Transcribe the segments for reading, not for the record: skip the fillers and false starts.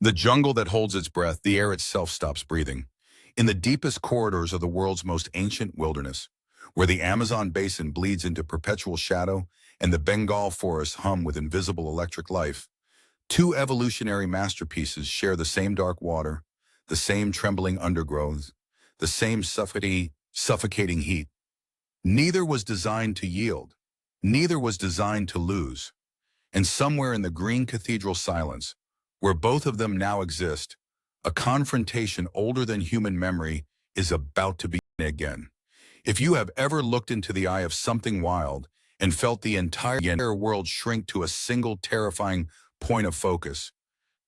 The jungle that holds its breath, the air itself stops breathing. In the deepest corridors of the world's most ancient wilderness, where the Amazon basin bleeds into perpetual shadow and the Bengal forests hum with invisible electric life, two evolutionary masterpieces share the same dark water, the same trembling undergrowth, the same suffocating heat. Neither was designed to yield. Neither was designed to lose. And somewhere in the green cathedral silence, where both of them now exist, a confrontation older than human memory is about to begin again. If you have ever looked into the eye of something wild and felt the entire world shrink to a single terrifying point of focus,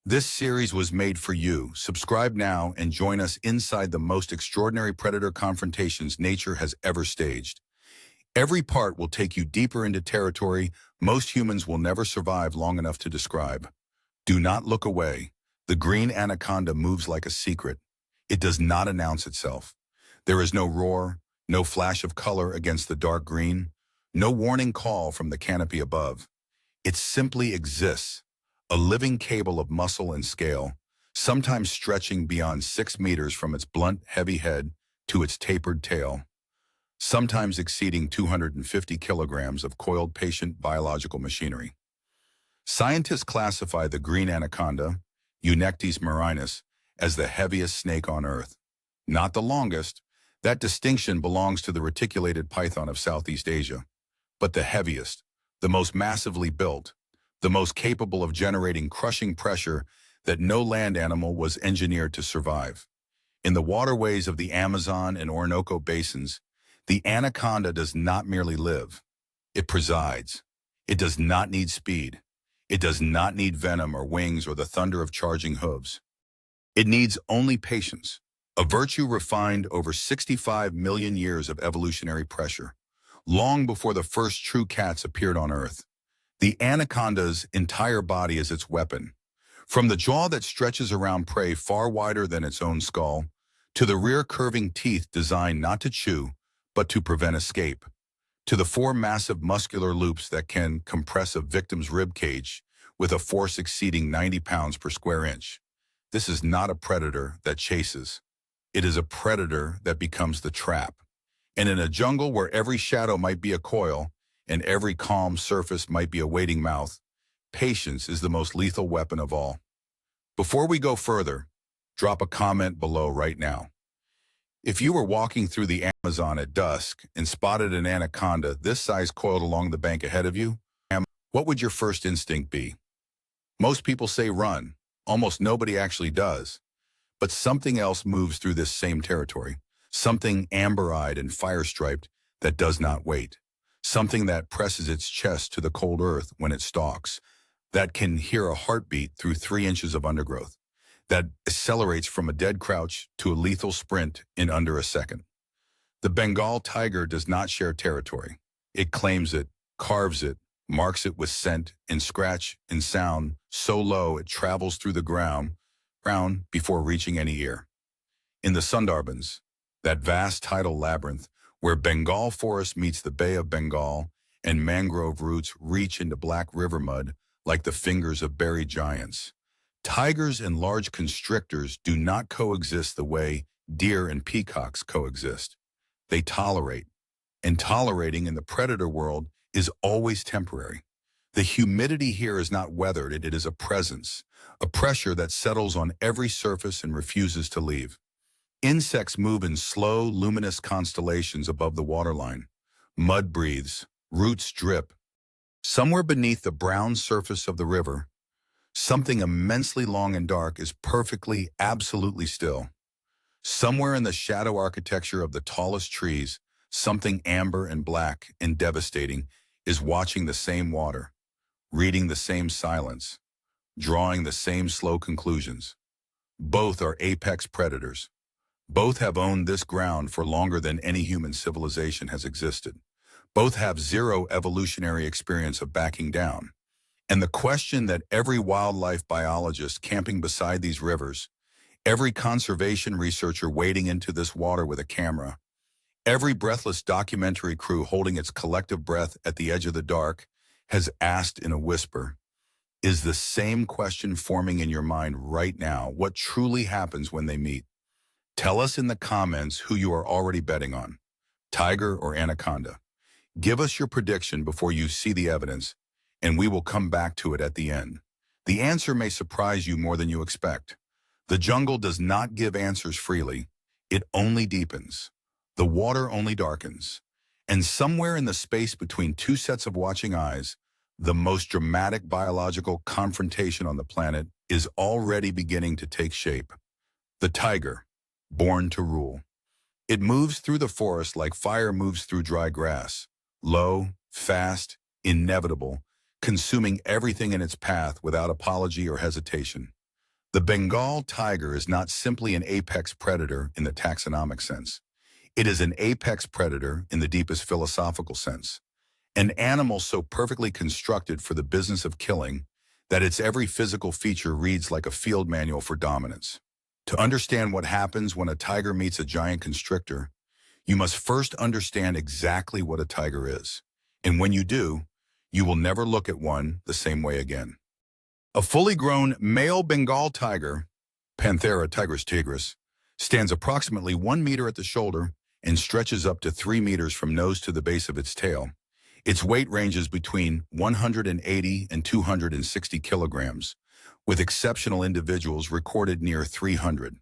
this series was made for you. Subscribe now and join us inside the most extraordinary predator confrontations nature has ever staged. Every part will take you deeper into territory most humans will never survive long enough to describe. Do not look away. The green anaconda moves like a secret. It does not announce itself. There is no roar, no flash of color against the dark green, no warning call from the canopy above. It simply exists, a living cable of muscle and scale, sometimes stretching beyond 6 meters from its blunt, heavy head to its tapered tail, sometimes exceeding 250 kilograms of coiled patient biological machinery. Scientists classify the green anaconda, Eunectes marinus, as the heaviest snake on Earth. Not the longest. That distinction belongs to the reticulated python of Southeast Asia. But the heaviest, the most massively built, the most capable of generating crushing pressure that no land animal was engineered to survive. In the waterways of the Amazon and Orinoco basins, the anaconda does not merely live. It presides. It does not need speed. It does not need venom or wings or the thunder of charging hooves. It needs only patience, a virtue refined over 65 million years of evolutionary pressure, long before the first true cats appeared on Earth. The anaconda's entire body is its weapon, from the jaw that stretches around prey far wider than its own skull, to the rear curving teeth designed not to chew, but to prevent escape, to the 4 massive muscular loops that can compress a victim's rib cage with a force exceeding 90 pounds per square inch. This is not a predator that chases. It is a predator that becomes the trap. And in a jungle where every shadow might be a coil and every calm surface might be a waiting mouth, patience is the most lethal weapon of all. Before we go further, drop a comment below right now. If you were walking through the Amazon at dusk and spotted an anaconda this size coiled along the bank ahead of you, what would your first instinct be? Most people say run. Almost nobody actually does. But something else moves through this same territory. Something amber-eyed and fire-striped that does not wait. Something that presses its chest to the cold earth when it stalks. That can hear a heartbeat through 3 inches of undergrowth. That accelerates from a dead crouch to a lethal sprint in under a second. The Bengal tiger does not share territory. It claims it, carves it, marks it with scent and scratch and sound so low it travels through the ground before reaching any ear. In the Sundarbans, that vast tidal labyrinth where Bengal forest meets the Bay of Bengal and mangrove roots reach into black river mud like the fingers of buried giants, tigers and large constrictors do not coexist the way deer and peacocks coexist. They tolerate, and tolerating in the predator world is always temporary. The humidity here is not weathered, it is a presence, a pressure that settles on every surface and refuses to leave. Insects move in slow, luminous constellations above the waterline. Mud breathes, roots drip. Somewhere beneath the brown surface of the river, something immensely long and dark is perfectly, absolutely still. Somewhere in the shadow architecture of the tallest trees, something amber and black and devastating is watching the same water, reading the same silence, drawing the same slow conclusions. Both are apex predators. Both have owned this ground for longer than any human civilization has existed. Both have zero evolutionary experience of backing down. And the question that every wildlife biologist camping beside these rivers, every conservation researcher wading into this water with a camera, every breathless documentary crew holding its collective breath at the edge of the dark has asked in a whisper, Is the same question forming in your mind right now? What truly happens when they meet? Tell us in the comments who you are already betting on, tiger or anaconda. Give us your prediction before you see the evidence, and we will come back to it at the end. The answer may surprise you more than you expect. The jungle does not give answers freely. It only deepens. The water only darkens. And somewhere in the space between two sets of watching eyes, the most dramatic biological confrontation on the planet is already beginning to take shape. The tiger, born to rule. It moves through the forest like fire moves through dry grass, low, fast, inevitable, consuming everything in its path without apology or hesitation. The Bengal tiger is not simply an apex predator in the taxonomic sense. It is an apex predator in the deepest philosophical sense. An animal so perfectly constructed for the business of killing that its every physical feature reads like a field manual for dominance. To understand what happens when a tiger meets a giant constrictor, you must first understand exactly what a tiger is. And when you do, you will never look at one the same way again. A fully grown male Bengal tiger, Panthera tigris, stands approximately 1 meter at the shoulder and stretches up to 3 meters from nose to the base of its tail. Its weight ranges between 180 and 260 kilograms, with exceptional individuals recorded near 300.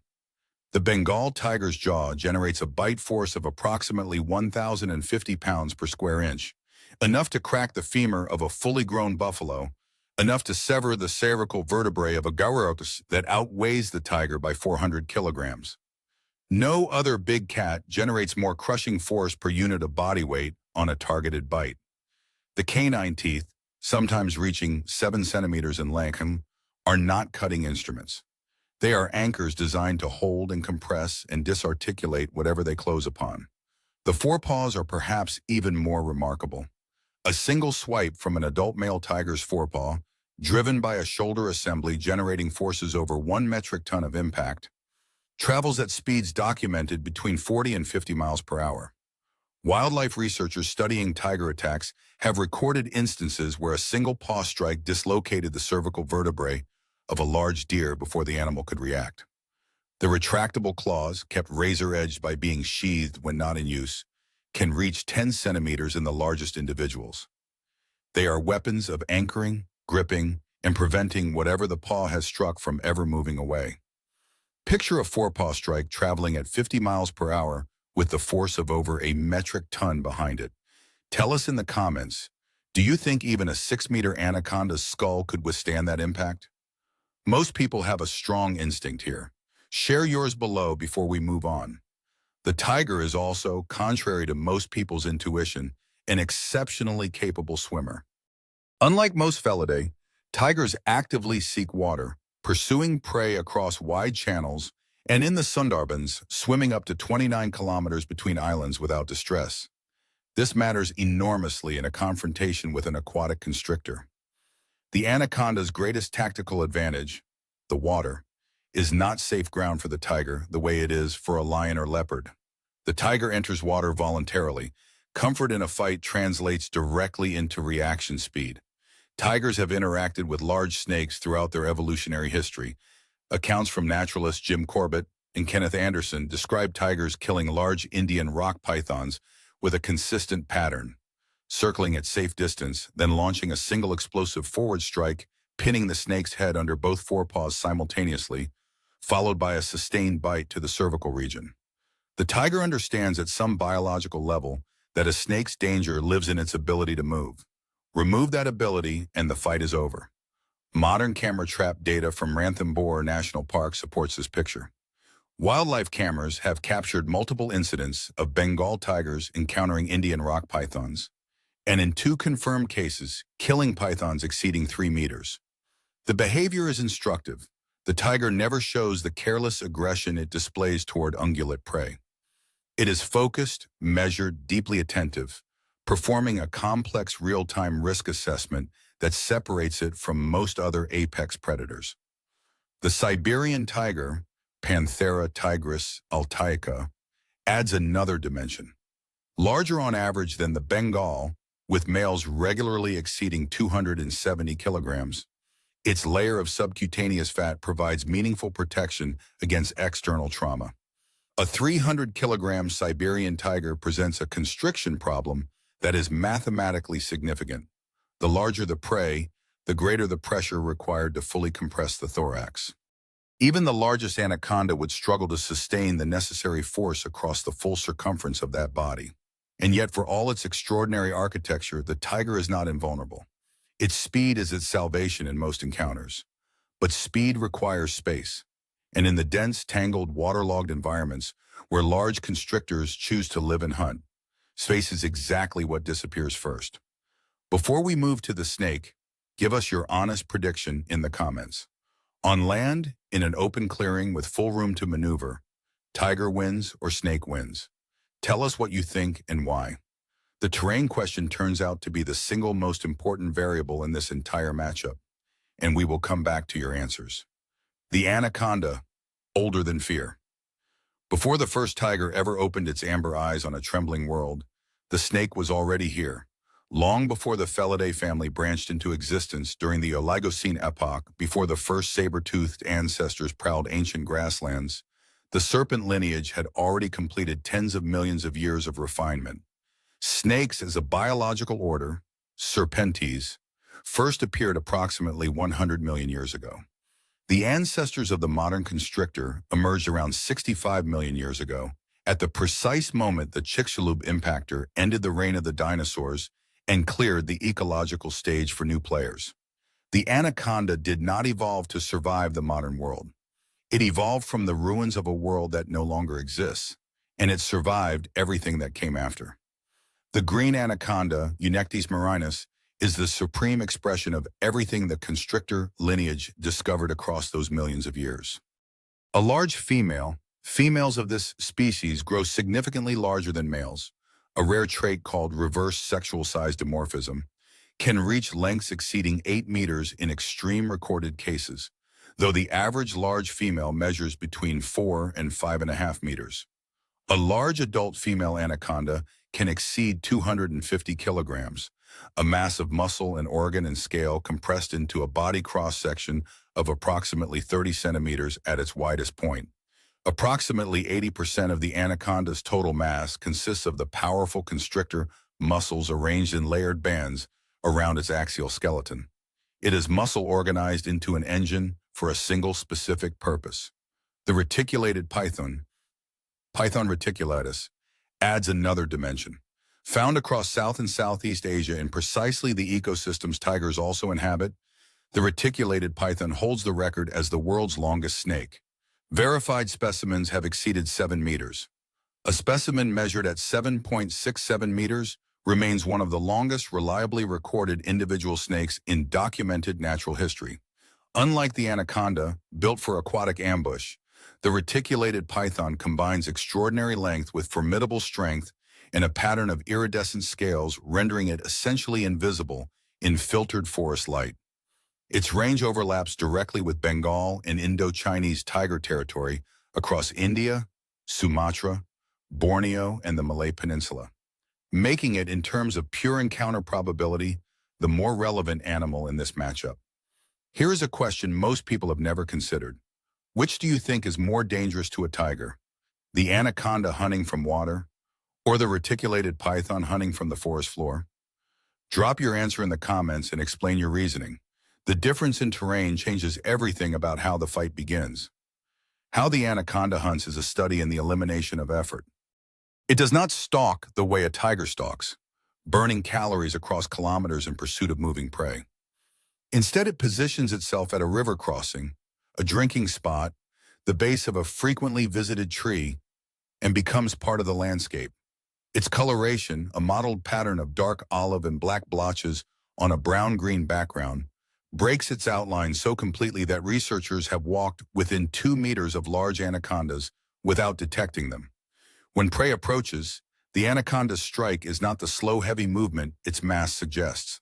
The Bengal tiger's jaw generates a bite force of approximately 1,050 pounds per square inch, enough to crack the femur of a fully grown buffalo, enough to sever the cervical vertebrae of a gauros that outweighs the tiger by 400 kilograms. No other big cat generates more crushing force per unit of body weight on a targeted bite. The canine teeth, sometimes reaching 7 centimeters in length, are not cutting instruments. They are anchors designed to hold and compress and disarticulate whatever they close upon. The forepaws are perhaps even more remarkable. A single swipe from an adult male tiger's forepaw, driven by a shoulder assembly generating forces over 1 metric ton of impact, travels at speeds documented between 40 and 50 miles per hour. Wildlife researchers studying tiger attacks have recorded instances where a single paw strike dislocated the cervical vertebrae of a large deer before the animal could react. The retractable claws, kept razor-edged by being sheathed when not in use, can reach 10 centimeters in the largest individuals. They are weapons of anchoring, gripping, and preventing whatever the paw has struck from ever moving away. Picture a forepaw strike traveling at 50 miles per hour with the force of over a metric ton behind it. Tell us in the comments, do you think even a 6-meter anaconda's skull could withstand that impact? Most people have a strong instinct here. Share yours below before we move on. The tiger is also, contrary to most people's intuition, an exceptionally capable swimmer. Unlike most felidae, tigers actively seek water, pursuing prey across wide channels, and in the Sundarbans, swimming up to 29 kilometers between islands without distress. This matters enormously in a confrontation with an aquatic constrictor. The anaconda's greatest tactical advantage, the water, is not safe ground for the tiger the way it is for a lion or leopard. The tiger enters water voluntarily. Comfort in a fight translates directly into reaction speed. Tigers have interacted with large snakes throughout their evolutionary history. Accounts from naturalists Jim Corbett and Kenneth Anderson describe tigers killing large Indian rock pythons with a consistent pattern, circling at safe distance, then launching a single explosive forward strike, pinning the snake's head under both forepaws simultaneously, followed by a sustained bite to the cervical region. The tiger understands at some biological level that a snake's danger lives in its ability to move. Remove that ability and the fight is over. Modern camera trap data from Ranthambore National Park supports this picture. Wildlife cameras have captured multiple incidents of Bengal tigers encountering Indian rock pythons, and in 2 confirmed cases, killing pythons exceeding 3 meters. The behavior is instructive. The tiger never shows the careless aggression it displays toward ungulate prey. It is focused, measured, deeply attentive, performing a complex real-time risk assessment that separates it from most other apex predators. The Siberian tiger, Panthera tigris altaica, adds another dimension. Larger on average than the Bengal, with males regularly exceeding 270 kilograms, Its layer of subcutaneous fat provides meaningful protection against external trauma. A 300-kilogram Siberian tiger presents a constriction problem that is mathematically significant. The larger the prey, the greater the pressure required to fully compress the thorax. Even the largest anaconda would struggle to sustain the necessary force across the full circumference of that body. And yet, for all its extraordinary architecture, the tiger is not invulnerable. Its speed is its salvation in most encounters. But speed requires space. And in the dense, tangled, waterlogged environments where large constrictors choose to live and hunt, space is exactly what disappears first. Before we move to the snake, give us your honest prediction in the comments. On land, in an open clearing with full room to maneuver, tiger wins or snake wins? Tell us what you think and why. The terrain question turns out to be the single most important variable in this entire matchup, and we will come back to your answers. The anaconda, older than fear. Before the first tiger ever opened its amber eyes on a trembling world, the snake was already here. Long before the Felidae family branched into existence during the Oligocene epoch, before the first saber-toothed ancestors prowled ancient grasslands, the serpent lineage had already completed tens of millions of years of refinement. Snakes as a biological order, Serpentes, first appeared approximately 100 million years ago. The ancestors of the modern constrictor emerged around 65 million years ago, at the precise moment the Chicxulub impactor ended the reign of the dinosaurs and cleared the ecological stage for new players. The anaconda did not evolve to survive the modern world. It evolved from the ruins of a world that no longer exists, and it survived everything that came after. The green anaconda, Eunectes marinus, is the supreme expression of everything the constrictor lineage discovered across those millions of years. A large females of this species grow significantly larger than males, a rare trait called reverse sexual size dimorphism, can reach lengths exceeding 8 meters in extreme recorded cases, though the average large female measures between 4 and 5.5 meters. A large adult female anaconda can exceed 250 kilograms, a mass of muscle and organ and scale compressed into a body cross-section of approximately 30 centimeters at its widest point. Approximately 80% of the anaconda's total mass consists of the powerful constrictor muscles arranged in layered bands around its axial skeleton. It is muscle organized into an engine for a single specific purpose. The reticulated python, Python reticulatus, adds another dimension. Found across South and Southeast Asia in precisely the ecosystems tigers also inhabit, the reticulated python holds the record as the world's longest snake. Verified specimens have exceeded 7 meters. A specimen measured at 7.67 meters remains one of the longest reliably recorded individual snakes in documented natural history. Unlike the anaconda, built for aquatic ambush, the reticulated python combines extraordinary length with formidable strength and a pattern of iridescent scales rendering it essentially invisible in filtered forest light. Its range overlaps directly with Bengal and Indo-Chinese tiger territory across India, Sumatra, Borneo, and the Malay Peninsula, making it, in terms of pure encounter probability, the more relevant animal in this matchup. Here is a question most people have never considered. Which do you think is more dangerous to a tiger? The anaconda hunting from water, or the reticulated python hunting from the forest floor? Drop your answer in the comments and explain your reasoning. The difference in terrain changes everything about how the fight begins. How the anaconda hunts is a study in the elimination of effort. It does not stalk the way a tiger stalks, burning calories across kilometers in pursuit of moving prey. Instead, it positions itself at a river crossing, a drinking spot, the base of a frequently visited tree, and becomes part of the landscape. Its coloration, a mottled pattern of dark olive and black blotches on a brown-green background, breaks its outline so completely that researchers have walked within 2 meters of large anacondas without detecting them. When prey approaches, the anaconda's strike is not the slow, heavy movement its mass suggests.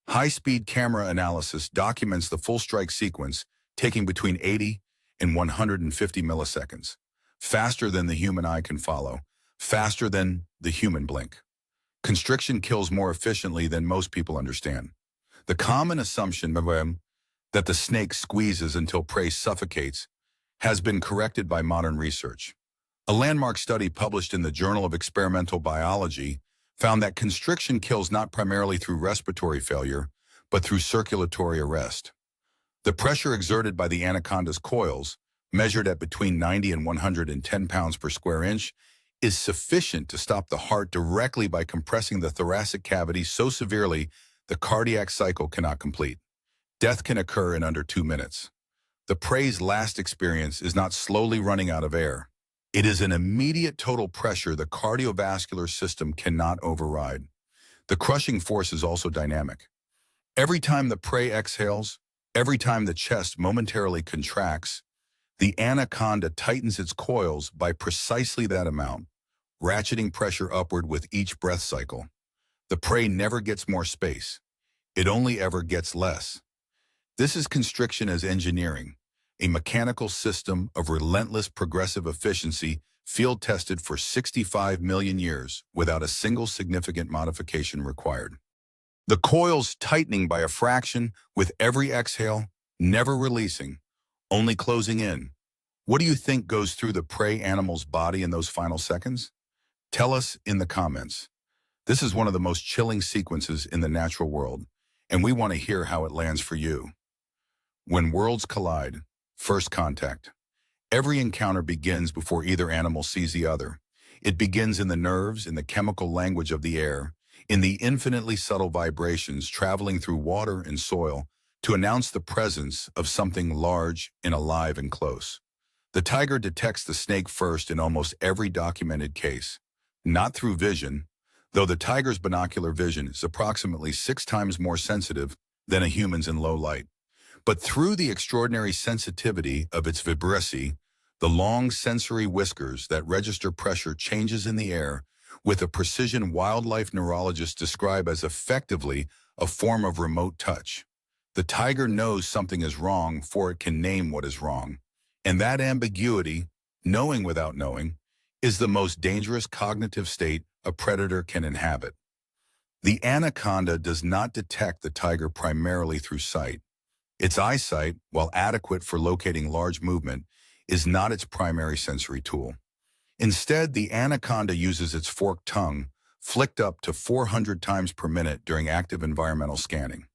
High-speed camera analysis documents the full strike sequence, taking between 80 and 150 milliseconds, faster than the human eye can follow, faster than the human blink. Constriction kills more efficiently than most people understand. The common assumption that the snake squeezes until prey suffocates has been corrected by modern research. A landmark study published in the Journal of Experimental Biology found that constriction kills not primarily through respiratory failure, but through circulatory arrest. The pressure exerted by the anaconda's coils, measured at between 90 and 110 pounds per square inch, is sufficient to stop the heart directly by compressing the thoracic cavity so severely the cardiac cycle cannot complete. Death can occur in under 2 minutes. The prey's last experience is not slowly running out of air. It is an immediate total pressure the cardiovascular system cannot override. The crushing force is also dynamic. Every time the prey exhales, every time the chest momentarily contracts, the anaconda tightens its coils by precisely that amount, ratcheting pressure upward with each breath cycle. The prey never gets more space. It only ever gets less. This is constriction as engineering, a mechanical system of relentless progressive efficiency field-tested for 65 million years without a single significant modification required. The coils tightening by a fraction with every exhale, never releasing, only closing in. What do you think goes through the prey animal's body in those final seconds? Tell us in the comments. This is one of the most chilling sequences in the natural world, and we want to hear how it lands for you. When worlds collide, first contact. Every encounter begins before either animal sees the other. It begins in the nerves, in the chemical language of the air, in the infinitely subtle vibrations traveling through water and soil to announce the presence of something large and alive and close. The tiger detects the snake first in almost every documented case, not through vision, though the tiger's binocular vision is approximately 6 times more sensitive than a human's in low light, but through the extraordinary sensitivity of its vibrissae, the long sensory whiskers that register pressure changes in the air with a precision wildlife neurologists describe as effectively a form of remote touch. The tiger knows something is wrong, for it can name what is wrong. And that ambiguity, knowing without knowing, is the most dangerous cognitive state a predator can inhabit. The anaconda does not detect the tiger primarily through sight. Its eyesight, while adequate for locating large movement, is not its primary sensory tool. Instead, the anaconda uses its forked tongue, flicked up to 400 times per minute during active environmental scanning,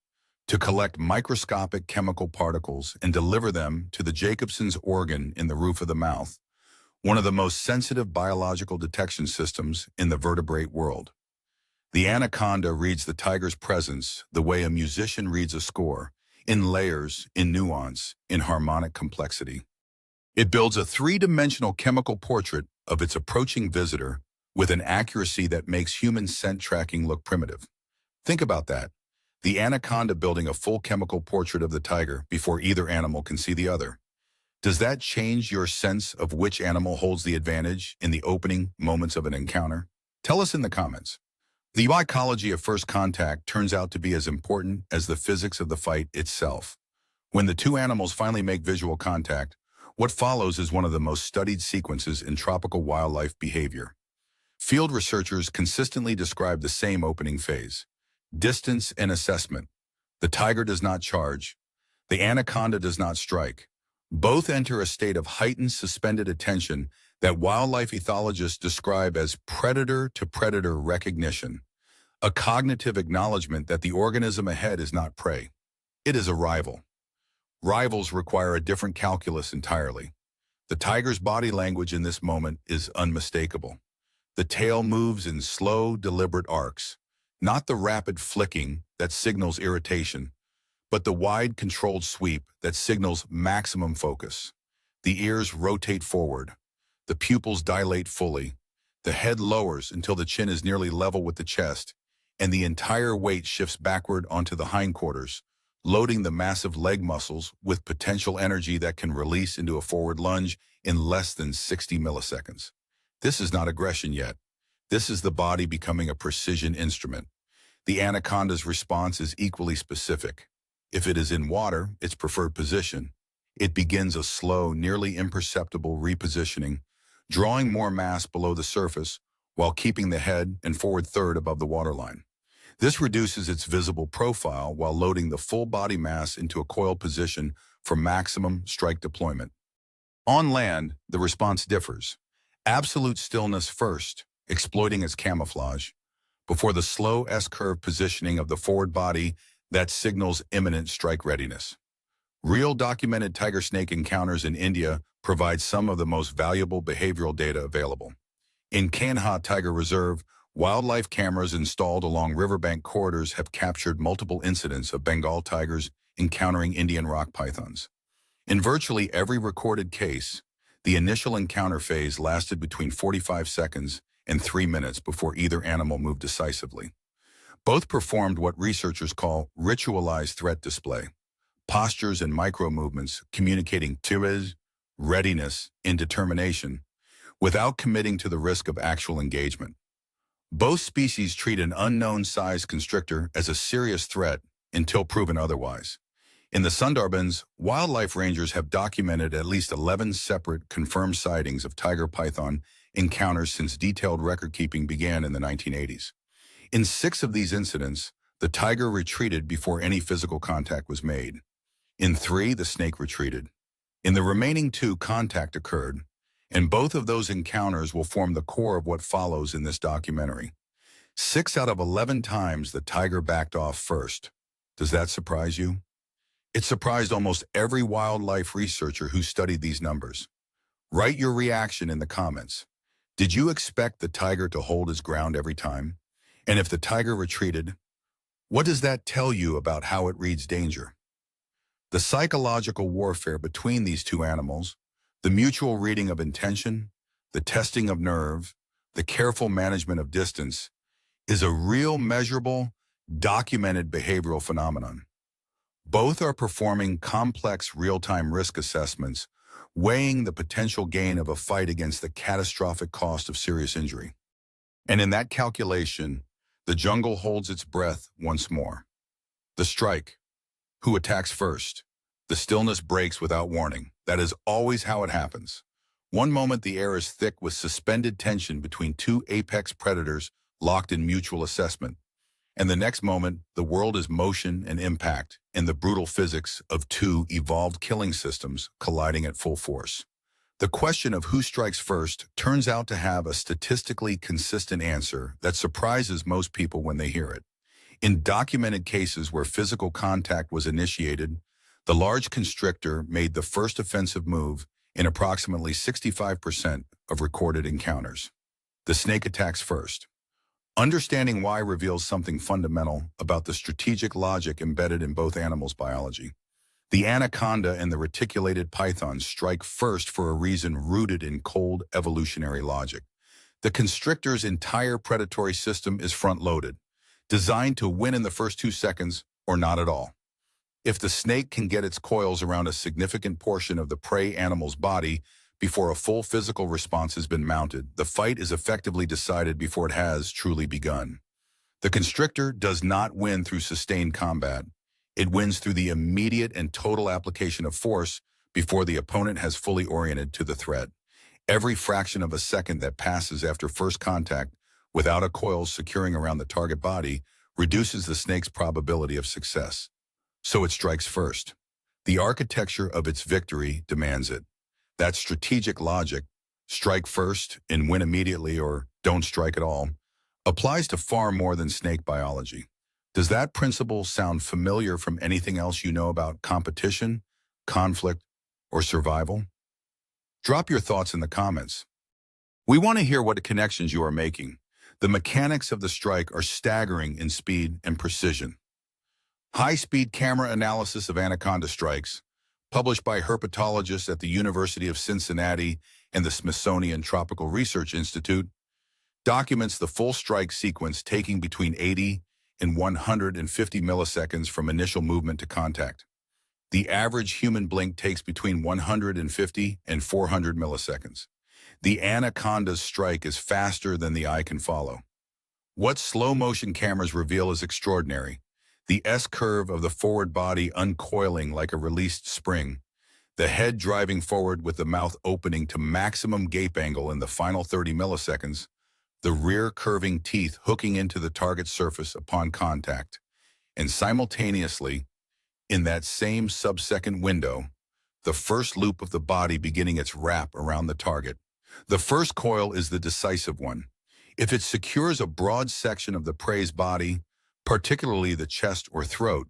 to collect microscopic chemical particles and deliver them to the Jacobson's organ in the roof of the mouth, one of the most sensitive biological detection systems in the vertebrate world. The anaconda reads the tiger's presence the way a musician reads a score, in layers, in nuance, in harmonic complexity. It builds a 3-dimensional chemical portrait of its approaching visitor with an accuracy that makes human scent tracking look primitive. Think about that. The anaconda building a full chemical portrait of the tiger before either animal can see the other. Does that change your sense of which animal holds the advantage in the opening moments of an encounter? Tell us in the comments. The psychology of first contact turns out to be as important as the physics of the fight itself. When the two animals finally make visual contact, what follows is one of the most studied sequences in tropical wildlife behavior. Field researchers consistently describe the same opening phase: distance and assessment. The tiger does not charge. The anaconda does not strike. Both enter a state of heightened suspended attention that wildlife ethologists describe as predator-to-predator recognition, a cognitive acknowledgement that the organism ahead is not prey. It is a rival. Rivals require a different calculus entirely. The tiger's body language in this moment is unmistakable. The tail moves in slow, deliberate arcs, not the rapid flicking that signals irritation, but the wide, controlled sweep that signals maximum focus. The ears rotate forward. The pupils dilate fully. The head lowers until the chin is nearly level with the chest, and the entire weight shifts backward onto the hindquarters, loading the massive leg muscles with potential energy that can release into a forward lunge in less than 60 milliseconds. This is not aggression yet. This is the body becoming a precision instrument. The anaconda's response is equally specific. If it is in water, its preferred position, it begins a slow, nearly imperceptible repositioning, drawing more mass below the surface while keeping the head and forward third above the waterline. This reduces its visible profile while loading the full body mass into a coiled position for maximum strike deployment. On land, the response differs. Absolute stillness first, exploiting its camouflage, before the slow S-curve positioning of the forward body that signals imminent strike readiness. Real documented tiger snake encounters in India provide some of the most valuable behavioral data available. In Kanha Tiger Reserve, wildlife cameras installed along riverbank corridors have captured multiple incidents of Bengal tigers encountering Indian rock pythons. In virtually every recorded case, the initial encounter phase lasted between 45 seconds and 3 minutes before either animal moved decisively. Both performed what researchers call ritualized threat display, postures and micro-movements communicating tiraz, readiness, and determination, without committing to the risk of actual engagement. Both species treat an unknown-sized constrictor as a serious threat until proven otherwise. In the Sundarbans, wildlife rangers have documented at least 11 separate confirmed sightings of tiger python encounters since detailed record-keeping began in the 1980s. In 6 of these incidents, the tiger retreated before any physical contact was made. In 3, the snake retreated. In the remaining 2, contact occurred, and both of those encounters will form the core of what follows in this documentary. 6 out of 11 times the tiger backed off first. Does that surprise you? It surprised almost every wildlife researcher who studied these numbers. Write your reaction in the comments. Did you expect the tiger to hold his ground every time? And if the tiger retreated, what does that tell you about how it reads danger? The psychological warfare between these two animals, the mutual reading of intention, the testing of nerve, the careful management of distance, is a real measurable, documented behavioral phenomenon. Both are performing complex real-time risk assessments, weighing the potential gain of a fight against the catastrophic cost of serious injury. And in that calculation, the jungle holds its breath once more. The strike. Who attacks first? The stillness breaks without warning. That is always how it happens. One moment the air is thick with suspended tension between two apex predators locked in mutual assessment. And the next moment, the world is motion and impact and the brutal physics of two evolved killing systems colliding at full force. The question of who strikes first turns out to have a statistically consistent answer that surprises most people when they hear it. In documented cases where physical contact was initiated, the large constrictor made the first offensive move in approximately 65% of recorded encounters. The snake attacks first. Understanding why reveals something fundamental about the strategic logic embedded in both animals' biology. The anaconda and the reticulated python strike first for a reason rooted in cold evolutionary logic. The constrictor's entire predatory system is front-loaded, designed to win in the first 2 seconds or not at all. If the snake can get its coils around a significant portion of the prey animal's body before a full physical response has been mounted, the fight is effectively decided before it has truly begun. The constrictor does not win through sustained combat. It wins through the immediate and total application of force before the opponent has fully oriented to the threat. Every fraction of a second that passes after first contact without a coil securing around the target body reduces the snake's probability of success. So it strikes first. The architecture of its victory demands it. That strategic logic, strike first and win immediately or don't strike at all, applies to far more than snake biology. Does that principle sound familiar from anything else you know about competition, conflict, or survival? Drop your thoughts in the comments. We want to hear what connections you are making. The mechanics of the strike are staggering in speed and precision. High-speed camera analysis of anaconda strikes, published by herpetologists at the University of Cincinnati and the Smithsonian Tropical Research Institute, documents the full strike sequence taking between 80 and 150 milliseconds from initial movement to contact. The average human blink takes between 150 and 400 milliseconds. The anaconda's strike is faster than the eye can follow. What slow-motion cameras reveal is extraordinary. The S-curve of the forward body uncoiling like a released spring, the head driving forward with the mouth opening to maximum gape angle in the final 30 milliseconds, the rear curving teeth hooking into the target surface upon contact, and simultaneously, in that same sub-second window, the first loop of the body beginning its wrap around the target. The first coil is the decisive one. If it secures a broad section of the prey's body, particularly the chest or throat,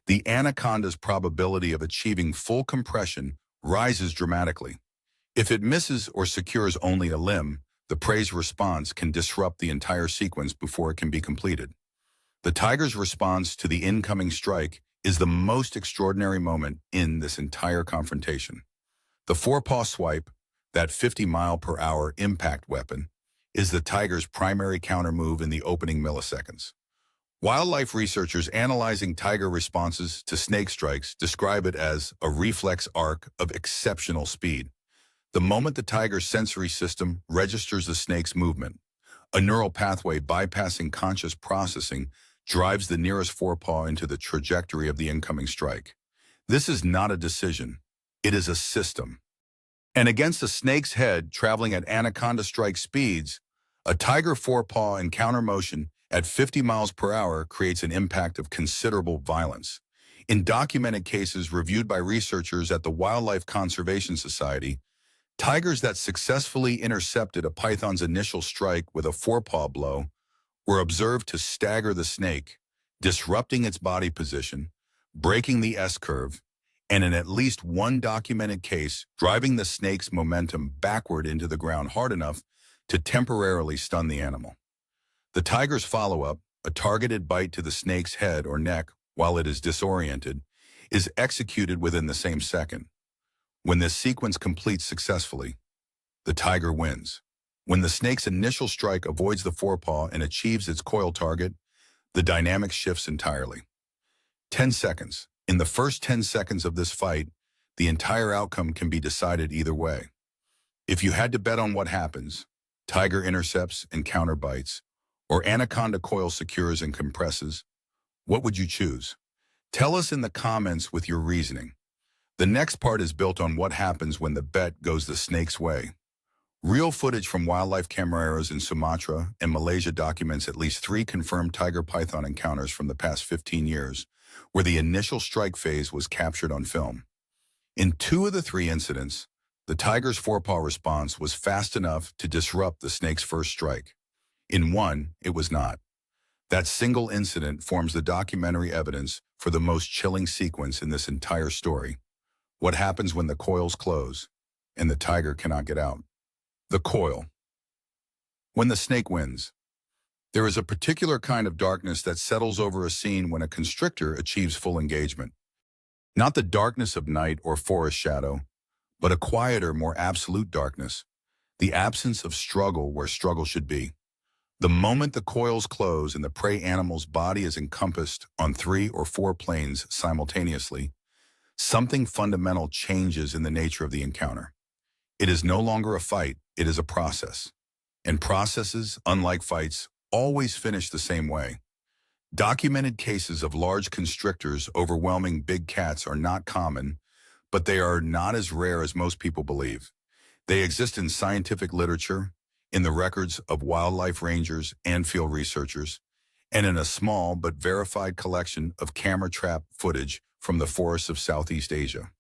the anaconda's probability of achieving full compression rises dramatically. If it misses or secures only a limb, the prey's response can disrupt the entire sequence before it can be completed. The tiger's response to the incoming strike is the most extraordinary moment in this entire confrontation. The forepaw swipe, that 50-mile-per-hour impact weapon, is the tiger's primary countermove in the opening milliseconds. Wildlife researchers analyzing tiger responses to snake strikes describe it as a reflex arc of exceptional speed. The moment the tiger's sensory system registers the snake's movement, a neural pathway bypassing conscious processing drives the nearest forepaw into the trajectory of the incoming strike. This is not a decision. It is a system. And against a snake's head traveling at anaconda strike speeds, a tiger forepaw in counter motion at 50 miles per hour creates an impact of considerable violence. In documented cases reviewed by researchers at the Wildlife Conservation Society, tigers that successfully intercepted a python's initial strike with a forepaw blow were observed to stagger the snake, disrupting its body position, breaking the S-curve, and in at least one documented case, driving the snake's momentum backward into the ground hard enough to temporarily stun the animal. The tiger's follow-up, a targeted bite to the snake's head or neck while it is disoriented, is executed within the same second. When this sequence completes successfully, the tiger wins. When the snake's initial strike avoids the forepaw and achieves its coil target, the dynamic shifts entirely. 10 seconds. In the first 10 seconds of this fight, the entire outcome can be decided either way. If you had to bet on what happens, tiger intercepts and counter bites, or anaconda coil secures and compresses, what would you choose? Tell us in the comments with your reasoning. The next part is built on what happens when the bet goes the snake's way. Real footage from wildlife cameras in Sumatra and Malaysia documents at least 3 confirmed tiger-python encounters from the past 15 years, where the initial strike phase was captured on film. In 2 of the 3 incidents, the tiger's forepaw response was fast enough to disrupt the snake's first strike. In 1, it was not. That single incident forms the documentary evidence for the most chilling sequence in this entire story. What happens when the coils close and the tiger cannot get out? The coil. When the snake wins. There is a particular kind of darkness that settles over a scene when a constrictor achieves full engagement. Not the darkness of night or forest shadow, but a quieter, more absolute darkness, the absence of struggle where struggle should be. The moment the coils close and the prey animal's body is encompassed on 3 or 4 planes simultaneously, something fundamental changes in the nature of the encounter. It is no longer a fight, it is a process. And processes, unlike fights, always finish the same way. Documented cases of large constrictors overwhelming big cats are not common, but they are not as rare as most people believe. They exist in scientific literature, in the records of wildlife rangers and field researchers, and in a small but verified collection of camera trap footage from the forests of Southeast Asia.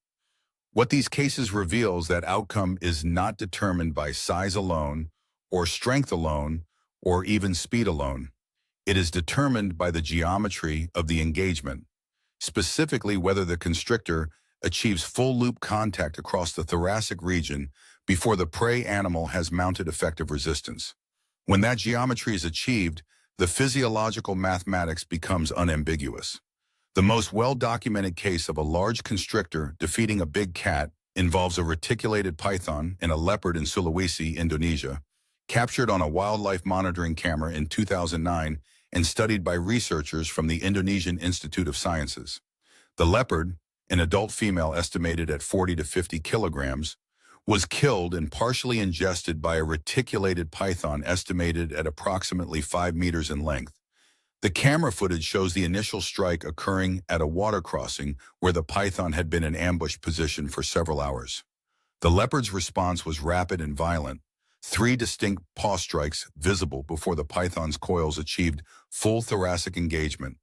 What these cases reveal is that outcome is not determined by size alone, or strength alone, or even speed alone. It is determined by the geometry of the engagement, specifically whether the constrictor achieves full loop contact across the thoracic region before the prey animal has mounted effective resistance. When that geometry is achieved, the physiological mathematics becomes unambiguous. The most well-documented case of a large constrictor defeating a big cat involves a reticulated python and a leopard in Sulawesi, Indonesia, captured on a wildlife monitoring camera in 2009 and studied by researchers from the Indonesian Institute of Sciences. The leopard, an adult female estimated at 40 to 50 kilograms, was killed and partially ingested by a reticulated python estimated at approximately 5 meters in length. The camera footage shows the initial strike occurring at a water crossing where the python had been in ambush position for several hours. The leopard's response was rapid and violent, 3 distinct paw strikes visible before the python's coils achieved full thoracic engagement.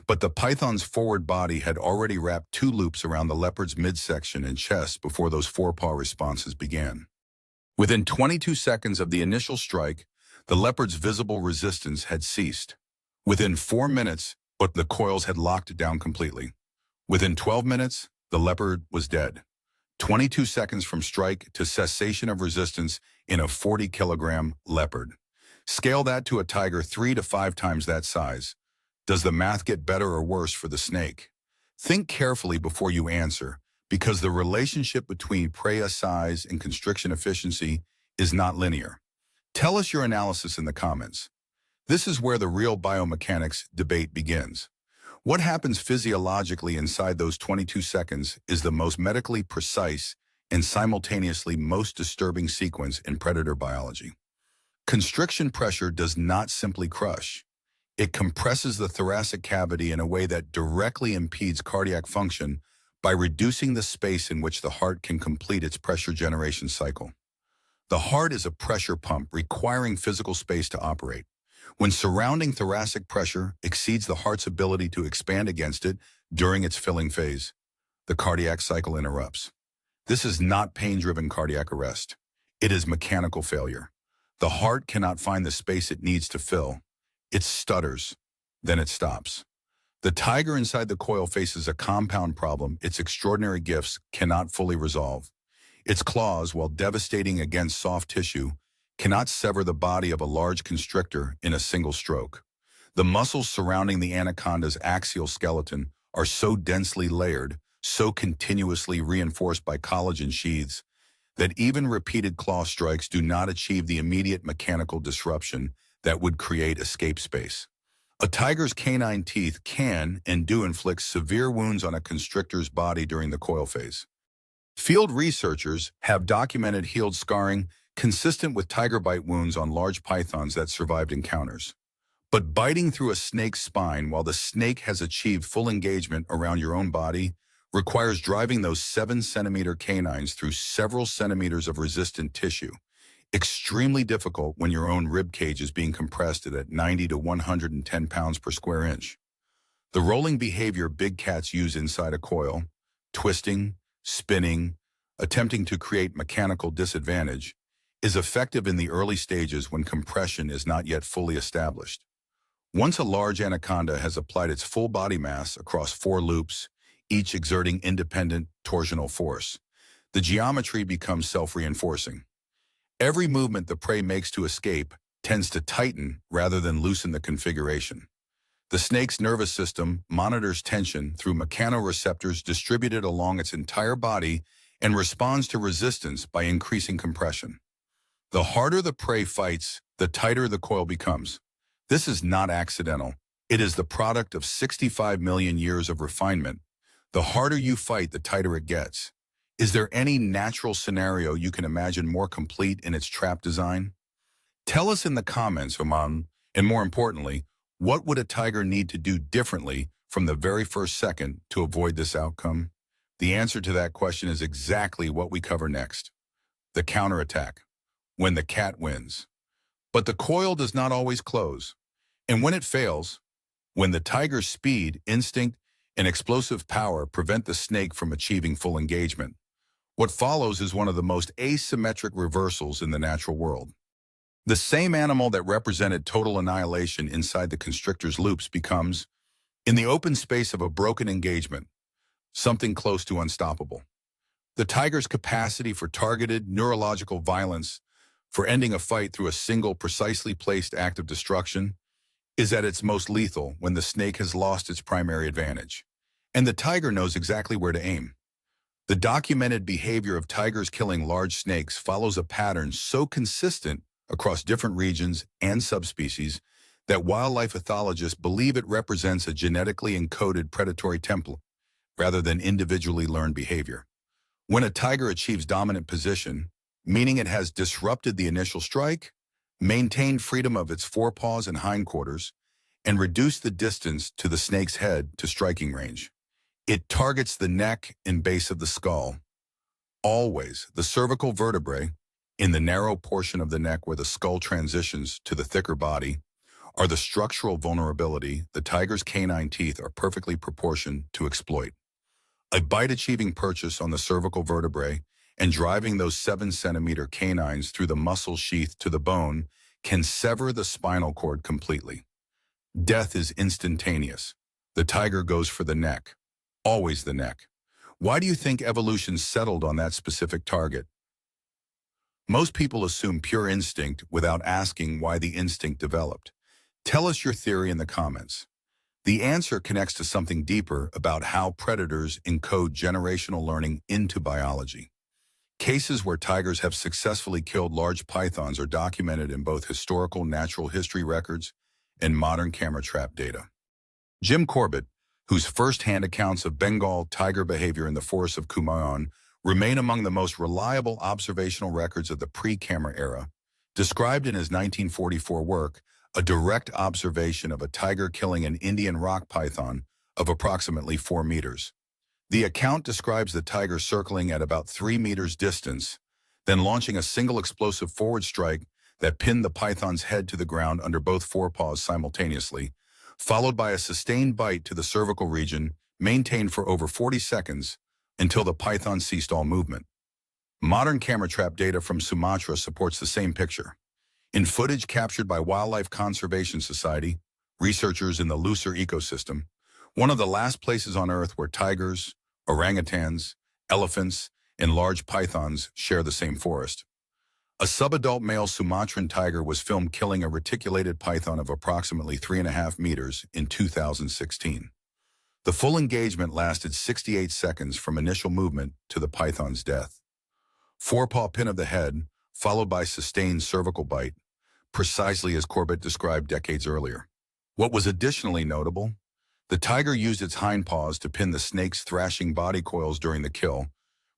But the python's forward body had already wrapped 2 loops around the leopard's midsection and chest before those forepaw responses began. Within 22 seconds of the initial strike, the leopard's visible resistance had ceased. Within 4 minutes, but the coils had locked down completely. Within 12 minutes, the leopard was dead. 22 seconds from strike to cessation of resistance in a 40-kilogram leopard. Scale that to a tiger 3 to 5 times that size. Does the math get better or worse for the snake? Think carefully before you answer, because the relationship between prey size and constriction efficiency is not linear. Tell us your analysis in the comments. This is where the real biomechanics debate begins. What happens physiologically inside those 22 seconds is the most medically precise and simultaneously most disturbing sequence in predator biology. Constriction pressure does not simply crush. It compresses the thoracic cavity in a way that directly impedes cardiac function by reducing the space in which the heart can complete its pressure generation cycle. The heart is a pressure pump requiring physical space to operate. When surrounding thoracic pressure exceeds the heart's ability to expand against it during its filling phase, the cardiac cycle interrupts. This is not pain-driven cardiac arrest. It is mechanical failure. The heart cannot find the space it needs to fill. It stutters, then it stops. The tiger inside the coil faces a compound problem its extraordinary gifts cannot fully resolve. Its claws, while devastating against soft tissue, cannot sever the body of a large constrictor in a single stroke. The muscles surrounding the anaconda's axial skeleton are so densely layered, so continuously reinforced by collagen sheaths, that even repeated claw strikes do not achieve the immediate mechanical disruption that would create escape space. A tiger's canine teeth can and do inflict severe wounds on a constrictor's body during the coil phase. Field researchers have documented healed scarring consistent with tiger bite wounds on large pythons that survived encounters. But biting through a snake's spine while the snake has achieved full engagement around your own body requires driving those 7-centimeter canines through several centimeters of resistant tissue. Extremely difficult when your own rib cage is being compressed at 90 to 110 pounds per square inch. The rolling behavior big cats use inside a coil, twisting, spinning, attempting to create mechanical disadvantage, is effective in the early stages when compression is not yet fully established. Once a large anaconda has applied its full body mass across 4 loops, each exerting independent torsional force, the geometry becomes self-reinforcing. Every movement the prey makes to escape tends to tighten rather than loosen the configuration. The snake's nervous system monitors tension through mechanoreceptors distributed along its entire body and responds to resistance by increasing compression. The harder the prey fights, the tighter the coil becomes. This is not accidental. It is the product of 65 million years of refinement. The harder you fight, the tighter it gets. Is there any natural scenario you can imagine more complete in its trap design? Tell us in the comments, Oman, and more importantly, what would a tiger need to do differently from the very first second to avoid this outcome? The answer to that question is exactly what we cover next. The counterattack, when the cat wins. But the coil does not always close. And when it fails, when the tiger's speed, instinct, and explosive power prevent the snake from achieving full engagement, what follows is one of the most asymmetric reversals in the natural world. The same animal that represented total annihilation inside the constrictor's loops becomes, in the open space of a broken engagement, something close to unstoppable. The tiger's capacity for targeted neurological violence, for ending a fight through a single precisely placed act of destruction, is at its most lethal when the snake has lost its primary advantage. And the tiger knows exactly where to aim. The documented behavior of tigers killing large snakes follows a pattern so consistent across different regions and subspecies that wildlife ethologists believe it represents a genetically encoded predatory template rather than individually learned behavior. When a tiger achieves dominant position, meaning it has disrupted the initial strike, maintained freedom of its forepaws and hindquarters, and reduced the distance to the snake's head to striking range, it targets the neck and base of the skull. Always, the cervical vertebrae, In the narrow portion of the neck where the skull transitions to the thicker body are the structural vulnerability the tiger's canine teeth are perfectly proportioned to exploit. A bite-achieving purchase on the cervical vertebrae and driving those 7-centimeter canines through the muscle sheath to the bone can sever the spinal cord completely. Death is instantaneous. The tiger goes for the neck. Always the neck. Why do you think evolution settled on that specific target? Most people assume pure instinct without asking why the instinct developed. Tell us your theory in the comments. The answer connects to something deeper about how predators encode generational learning into biology. Cases where tigers have successfully killed large pythons are documented in both historical natural history records and modern camera trap data. Jim Corbett, whose first-hand accounts of Bengal tiger behavior in the forests of Kumaon remain among the most reliable observational records of the pre-camera era, described in his 1944 work, a direct observation of a tiger killing an Indian rock python of approximately 4 meters. The account describes the tiger circling at about 3 meters distance, then launching a single explosive forward strike that pinned the python's head to the ground under both forepaws simultaneously, followed by a sustained bite to the cervical region, maintained for over 40 seconds until the python ceased all movement. Modern camera trap data from Sumatra supports the same picture. In footage captured by Wildlife Conservation Society, researchers in the Lucer ecosystem, one of the last places on Earth where tigers, orangutans, elephants, and large pythons share the same forest. A subadult male Sumatran tiger was filmed killing a reticulated python of approximately 3.5 meters in 2016. The full engagement lasted 68 seconds from initial movement to the python's death. Forepaw pin of the head, followed by sustained cervical bite, precisely as Corbett described decades earlier. What was additionally notable? The tiger used its hindpaws to pin the snake's thrashing body coils during the kill,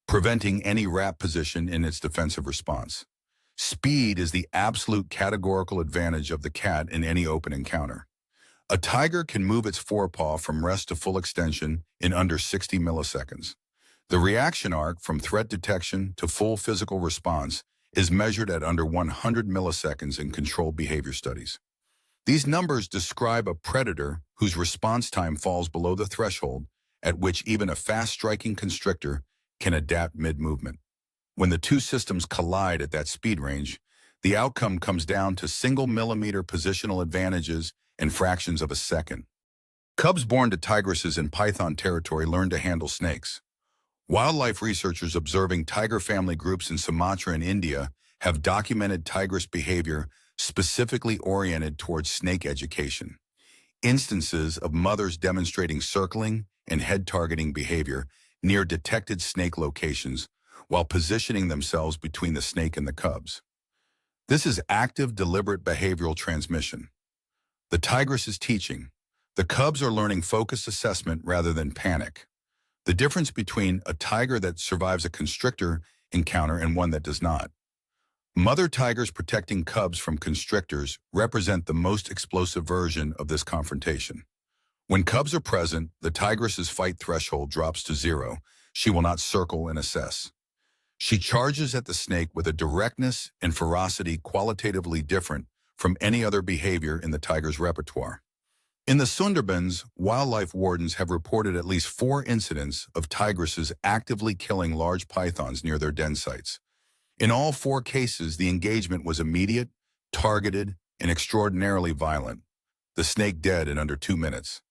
preventing any wrap position in its defensive response. Speed is the absolute categorical advantage of the cat in any open encounter. A tiger can move its forepaw from rest to full extension in under 60 milliseconds. The reaction arc from threat detection to full physical response is measured at under 100 milliseconds in controlled behavior studies. These numbers describe a predator whose response time falls below the threshold at which even a fast-striking constrictor can adapt mid-movement. When the two systems collide at that speed range, the outcome comes down to single-millimeter positional advantages and fractions of a second. Cubs born to tigresses in python territory learn to handle snakes. Wildlife researchers observing tiger family groups in Sumatra and India have documented tigress behavior specifically oriented towards snake education. Instances of mothers demonstrating circling and head-targeting behavior near detected snake locations while positioning themselves between the snake and the cubs. This is active, deliberate behavioral transmission. The tigress is teaching. The cubs are learning focused assessment rather than panic. The difference between a tiger that survives a constrictor encounter and one that does not. Mother tigers protecting cubs from constrictors represent the most explosive version of this confrontation. When cubs are present, the tigress's fight threshold drops to 0. She will not circle and assess. She charges at the snake with a directness and ferocity qualitatively different from any other behavior in the tiger's repertoire. In the Sundarbans, wildlife wardens have reported at least 4 incidents of tigresses actively killing large pythons near their den sites. In all 4 cases, the engagement was immediate, targeted, and extraordinarily violent. The snake dead in under 2 minutes.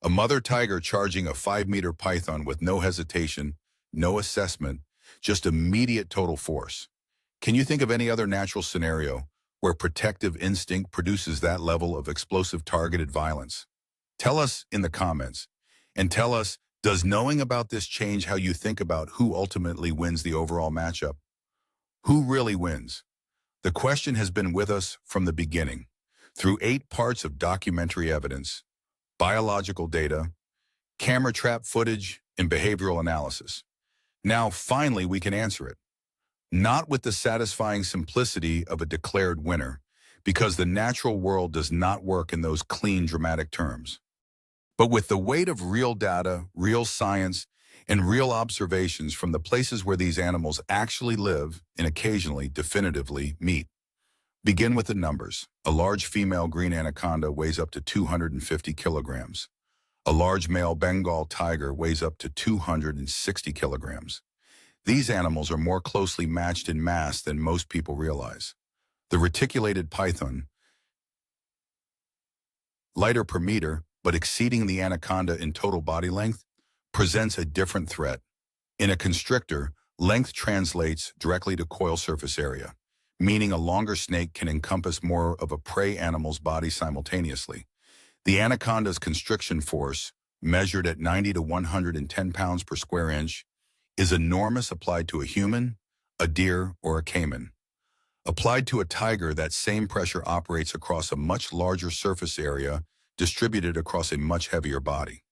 A mother tiger charging a 5-meter python with no hesitation, no assessment, just immediate total force. Can you think of any other natural scenario where protective instinct produces that level of explosive targeted violence? Tell us in the comments. And tell us, does knowing about this change how you think about who ultimately wins the overall matchup? Who really wins? The question has been with us from the beginning, through 8 parts of documentary evidence, biological data, camera trap footage, and behavioral analysis. Now, finally, we can answer it. Not with the satisfying simplicity of a declared winner, because the natural world does not work in those clean, dramatic terms, but with the weight of real data, real science, and real observations from the places where these animals actually live and occasionally definitively meet. Begin with the numbers. A large female green anaconda weighs up to 250 kilograms. A large male Bengal tiger weighs up to 260 kilograms. These animals are more closely matched in mass than most people realize. The reticulated python, lighter per meter, but exceeding the anaconda in total body length, presents a different threat. In a constrictor, length translates directly to coil surface area, meaning a longer snake can encompass more of a prey animal's body simultaneously. The anaconda's constriction force, measured at 90 to 110 pounds per square inch, is enormous applied to a human, a deer, or a caiman. Applied to a tiger, that same pressure operates across a much larger surface area distributed across a much heavier body.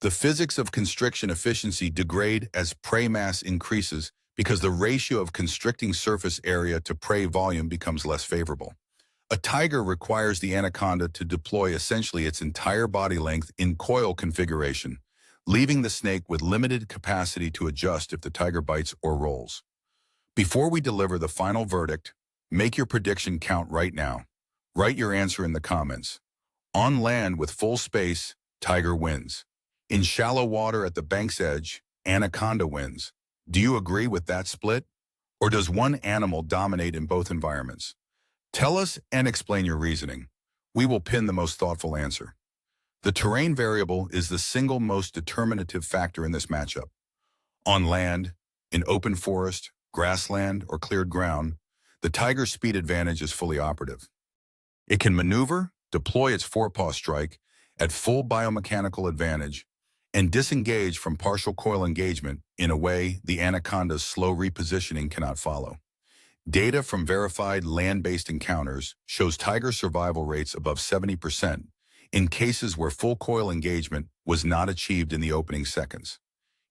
The physics of constriction efficiency degrade as prey mass increases because the ratio of constricting surface area to prey volume becomes less favorable. A tiger requires the anaconda to deploy essentially its entire body length in coil configuration, leaving the snake with limited capacity to adjust if the tiger bites or rolls. Before we deliver the final verdict, make your prediction count right now. Write your answer in the comments. On land with full space, tiger wins. In shallow water at the bank's edge, anaconda wins. Do you agree with that split? Or does one animal dominate in both environments? Tell us and explain your reasoning. We will pin the most thoughtful answer. The terrain variable is the single most determinative factor in this matchup. On land, in open forest, grassland, or cleared ground, the tiger's speed advantage is fully operative. It can maneuver, deploy its forepaw strike at full biomechanical advantage, and disengage from partial coil engagement in a way the anaconda's slow repositioning cannot follow. Data from verified land-based encounters shows tiger survival rates above 70% in cases where full coil engagement was not achieved in the opening seconds.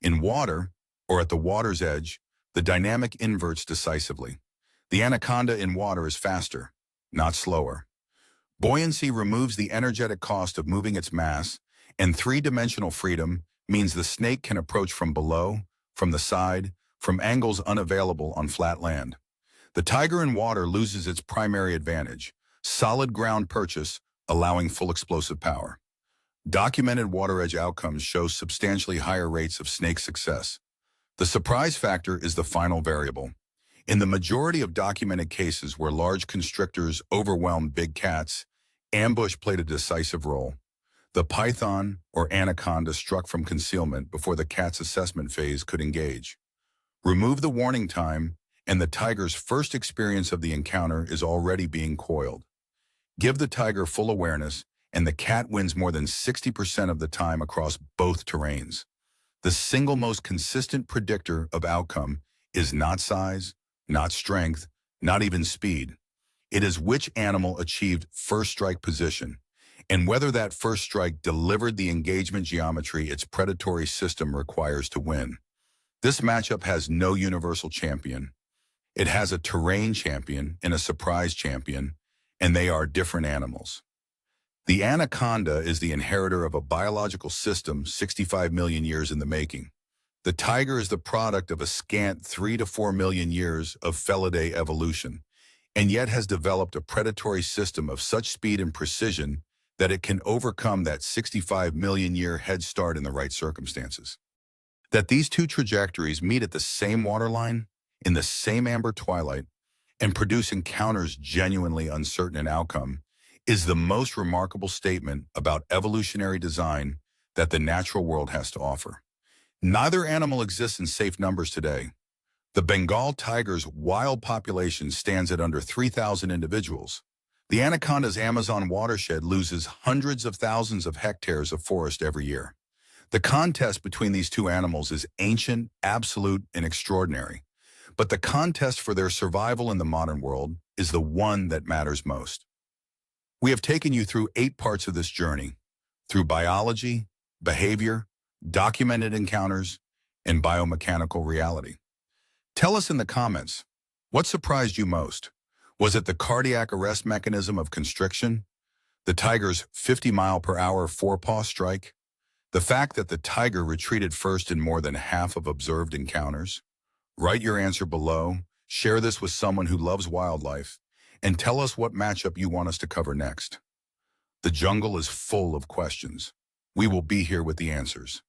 In water, or at the water's edge, the dynamic inverts decisively. The anaconda in water is faster, not slower. Buoyancy removes the energetic cost of moving its mass, and three-dimensional freedom means the snake can approach from below, from the side, from angles unavailable on flat land. The tiger in water loses its primary advantage, solid ground purchase, allowing full explosive power. Documented water edge outcomes show substantially higher rates of snake success. The surprise factor is the final variable. In the majority of documented cases where large constrictors overwhelmed big cats, ambush played a decisive role. The python or anaconda struck from concealment before the cat's assessment phase could engage. Remove the warning time, and the tiger's first experience of the encounter is already being coiled. Give the tiger full awareness, and the cat wins more than 60% of the time across both terrains. The single most consistent predictor of outcome is not size, not strength, not even speed. It is which animal achieved first strike position, and whether that first strike delivered the engagement geometry its predatory system requires to win. This matchup has no universal champion. It has a terrain champion and a surprise champion, and they are different animals. The anaconda is the inheritor of a biological system 65 million years in the making. The tiger is the product of a scant 3 to 4 million years of felidae evolution, and yet has developed a predatory system of such speed and precision that it can overcome that 65 million year head start in the right circumstances. That these two trajectories meet at the same waterline, in the same amber twilight, and produce encounters genuinely uncertain in outcome, is the most remarkable statement about evolutionary design that the natural world has to offer. Neither animal exists in safe numbers today. The Bengal tiger's wild population stands at under 3,000 individuals. The anaconda's Amazon watershed loses hundreds of thousands of hectares of forest every year. The contest between these two animals is ancient, absolute, and extraordinary. But the contest for their survival in the modern world is the one that matters most. We have taken you through 8 parts of this journey, through biology, behavior, documented encounters, and biomechanical reality. Tell us in the comments, what surprised you most? Was it the cardiac arrest mechanism of constriction, the tiger's 50-mile-per-hour forepaw strike, The fact that the tiger retreated first in more than half of observed encounters? Write your answer below, share this with someone who loves wildlife, and tell us what matchup you want us to cover next. The jungle is full of questions. We will be here with the answers.